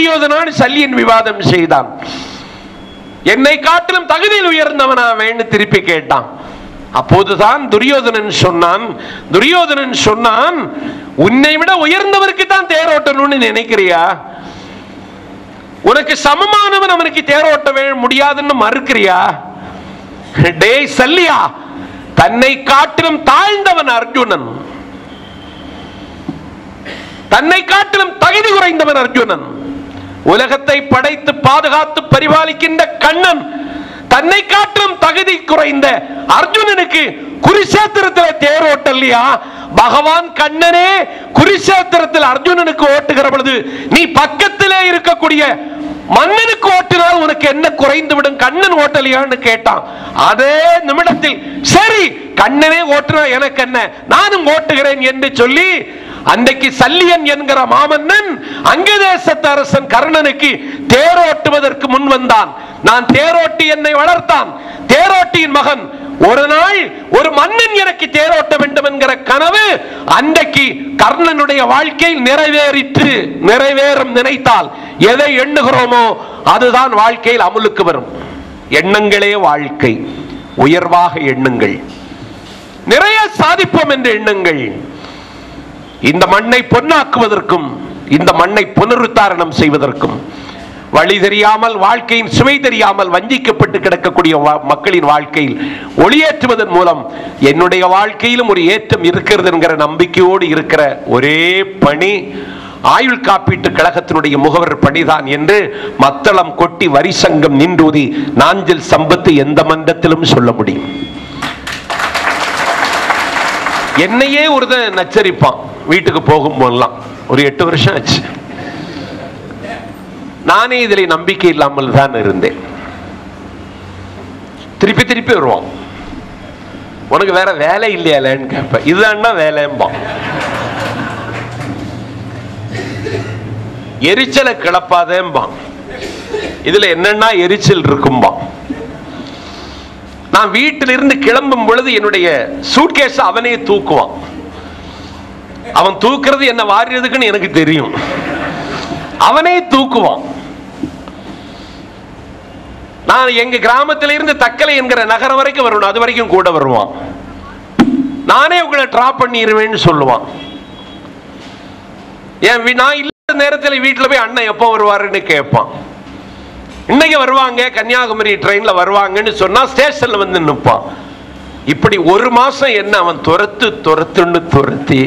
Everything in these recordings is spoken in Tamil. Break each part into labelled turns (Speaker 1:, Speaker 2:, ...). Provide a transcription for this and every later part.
Speaker 1: துரியோதனான் சல்லியன் விவாதம் செய்தான். என்னை காட்டிலும் தகுதியில் உயர்ந்தவனா வேண்டு திருப்பி கேட்டான். அப்போதுதான் துரியோதனன் சொன்னான், உன்னை விட உயர்ந்தவருக்கு தான் தேரோட்டணும்னு நினைக்கிறியா? உனக்கு சமமானவன் அவனுக்கு தேரோட்ட முடியாதுன்னு மறுக்கிறியா? டேய் சல்லியா, தன்னை காட்டிலும் தாழ்ந்தவன் அர்ஜுனன், தன்னை காட்டிலும் தகுதி குறைந்தவன் அர்ஜுனன். உலகத்தை படைத்து பாதுகாத்து பரிபாலிக்கின்ற கண்ணன் தன்னை காட்டிலும் தகுதி குறைந்த அர்ஜுனனுக்கு குருஷேத்திரத்தில் தேரோட்டல்லையா? பகவான் கண்ணனே குருஷேத்திரத்தில் அர்ஜுனனுக்கு ஓட்டுகிற பொழுது நீ பக்கத்திலே இருக்கக்கூடிய மன்னனுக்கு ஓட்டினால் உனக்கு என்ன குறைந்து விடும்? கண்ணன் ஓட்டலையான்னு கேட்டான். அதே நிமிடத்தில் சரி கண்ணனே ஓட்டுனா எனக்கு என்ன, நானும் ஓட்டுகிறேன் என்று சொல்லி அன்றைக்கு சல்லியன் என்கிற மாமன்னன் அங்க தேசத்து அரசன் கர்ணனுக்கு தேரோட்டுவதற்கு முன் வந்தான். நான் தேரோட்டி என்னை வளர்த்தான். தேரோட்டியின் மகன் ஒரு நாள் ஒரு மன்னன் எனக்கு தேரோட்ட வேண்டும் என்கிற கனவு அன்றைக்கு கர்ணனுடைய வாழ்க்கையில் நிறைவேறிற்று. நிறைவேறும் நினைத்தால் எதை எண்ணுகிறோமோ அதுதான் வாழ்க்கையில் அமுலுக்கு வரும். எண்ணங்களே வாழ்க்கை. உயர்வாக எண்ணுங்கள், நிறைய சாதிப்போம் என்று எண்ணுங்கள். இந்த மண்ணை பொன்னாக்குவதற்கும் இந்த மண்ணை புனருத்தாரணம் செய்வதற்கும் வழி தெரியாமல், வாழ்க்கையின் சுவை தெரியாமல் வஞ்சிக்கப்பட்டு கிடக்கக்கூடிய மக்களின் வாழ்க்கையில் ஒளியேற்றுவதன் மூலம் என்னுடைய வாழ்க்கையிலும் ஒரு ஏற்றம் இருக்கிறது என்கிற நம்பிக்கையோடு இருக்கிற ஒரே பணி ஆயுள் காப்பீட்டு கழகத்தினுடைய முகவர் பணிதான் என்று மத்தளம் கொட்டி வரி சங்கம் நின்றூதி நாஞ்சில் சம்பத்து எந்த மன்றத்திலும் சொல்ல முடியும். என்னையே ஒருத்தன் நச்சரிப்பான் வீட்டுக்கு போகும் போதெல்லாம். ஒரு 8 வருஷம் ஆச்சு. நானே இதில் நம்பிக்கை இல்லாமல் தான் இருந்தேன். திருப்பி திருப்பி வருவான், உனக்கு வேற வேலை இல்லையாலன்னு கேட்பேன். இதுதான் வேலைம்பான். எரிச்சலை கிளப்பாதேம்பான். இதுல என்னன்னா எரிச்சல் இருக்கும்பான். நான் வீட்டிலிருந்து கிளம்பும் பொழுது என்னுடைய சூட்கேஸ் அவனே தூக்குவான். அவன் தூக்குறது என்ன வாரியதுக்குன்னு எனக்கு தெரியும். அவனே தூக்குவான். நான் எங்க கிராமத்திலிருந்து தக்கலை என்கிற நகரம் வரைக்கும் வருவேன். அது வரைக்கும் கூட வருவான். நானே உங்களை டிராப் பண்ணிடுவேன்னு சொல்லுவான். நான் இல்லாத நேரத்தில் வீட்டில் போய் அண்ணன் எப்போ வருவாருன்னு கேட்பான். இன்னைக்கு வருவாங்க, கன்னியாகுமரி ட்ரெயின்ல வருவாங்கன்னு சொன்னா ஸ்டேஷன்ல வந்து நிற்பான். இப்படி ஒரு மாசம் என்ன அவன் துரத்தி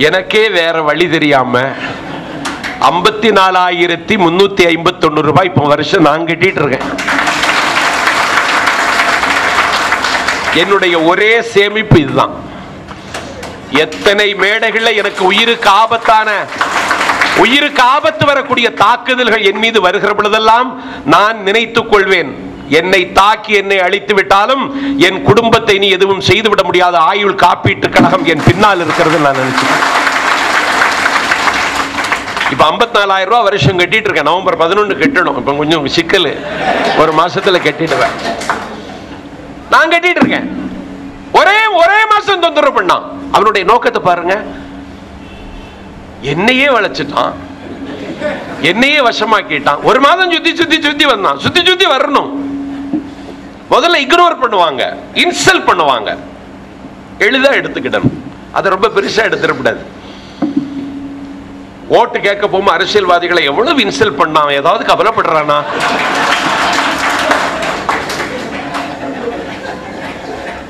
Speaker 1: எனக்கே வேற வழி தெரியாம 54,351 ரூபாய் இப்போ வருஷம் நான் கட்டிட்டு இருக்கேன். என்னுடைய ஒரே சேமிப்பு இதுதான். எத்தனை மேடைகள்ல எனக்கு உயிருக்கு ஆபத்து வரக்கூடிய தாக்குதல்கள் என் மீது வருகிற பொழுதெல்லாம் நான் நினைத்துக் கொள்வேன், என்னை தாக்கி என்னை அழித்து விட்டாலும் என் குடும்பத்தை நீ எதுவும் செய்துவிட முடியாத ஆயுள் காப்பீட்டு கழகம் என் பின்னால் இருக்கிறது நான் நினைச்சேன். இப்ப 54,000 ரூபாய் வருஷம் கட்டிட்டு இருக்கேன். நவம்பர் 11 கட்டணும். இப்ப கொஞ்சம் சிக்கல், ஒரு மாசத்துல கட்டிடுவேன். நான் கட்டிட்டு இருக்கேன். ஒரே மாசம் தொந்தரவு பண்ணான். அவனுடைய நோக்கத்தை பாருங்க. என்னையே வளைச்சிட்டான், என்னையே வசமாக்கிட்டான். ஒரு மாதம் சுத்தி வந்தான். சுத்தி வரணும். முதல்ல இக்னோர் பண்ணுவாங்க, இன்சல்ட் பண்ணுவாங்க. எளிதா எடுத்துக்கிடணும். அதை ரொம்ப பெருசா எடுத்துடக்கூடாது. ஓட்டு கேட்க போகும் அரசியல்வாதிகளை எவ்வளவு இன்சல்ட் பண்ணான். ஏதாவது கவலைப்படுறானா?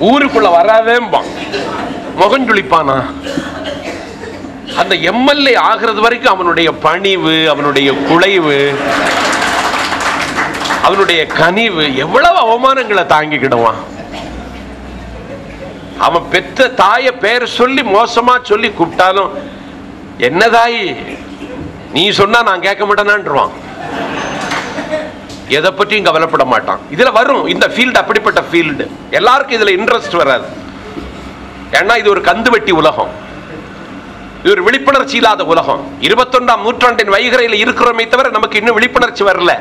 Speaker 1: ஊருக்குள்ள வராதேம்பான். முகஞ்சுளிப்பானா? அந்த எம்எல்ஏ ஆகிறது வரைக்கும் அவனுடைய பணிவு, அவனுடைய குலைவு, அவனுடைய கனிவு எவ்வளவு அவமானங்களை தாங்கிக்கிடுவான். அவன் பெற்ற தாய பேர் சொல்லி மோசமா சொல்லி கூப்பிட்டாலும், என்ன தாய் நீ சொன்னா நான் கேட்க மாட்டேனான்றான். எதை பற்றியும் கவலைப்பட மாட்டான். இதுல வரும் இந்த ஃபீல்டு. அப்படிப்பட்ட ஃபீல்டு எல்லாருக்கும் இதுல இன்ட்ரெஸ்ட் வராது. ஏன்னா இது ஒரு கந்துவட்டி உலகம், இது ஒரு விழிப்புணர்ச்சி இல்லாத உலகம். 21ஆம் நூற்றாண்டின் வைகரையில் இருக்கிறோமே தவிர நமக்கு இன்னும் விழிப்புணர்ச்சி வரல.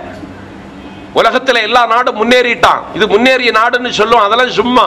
Speaker 1: உலகத்துல எல்லா நாடும் முன்னேறிட்டான். இது முன்னேறிய நாடுன்னு சொல்லுவோம், அதெல்லாம் சும்மா.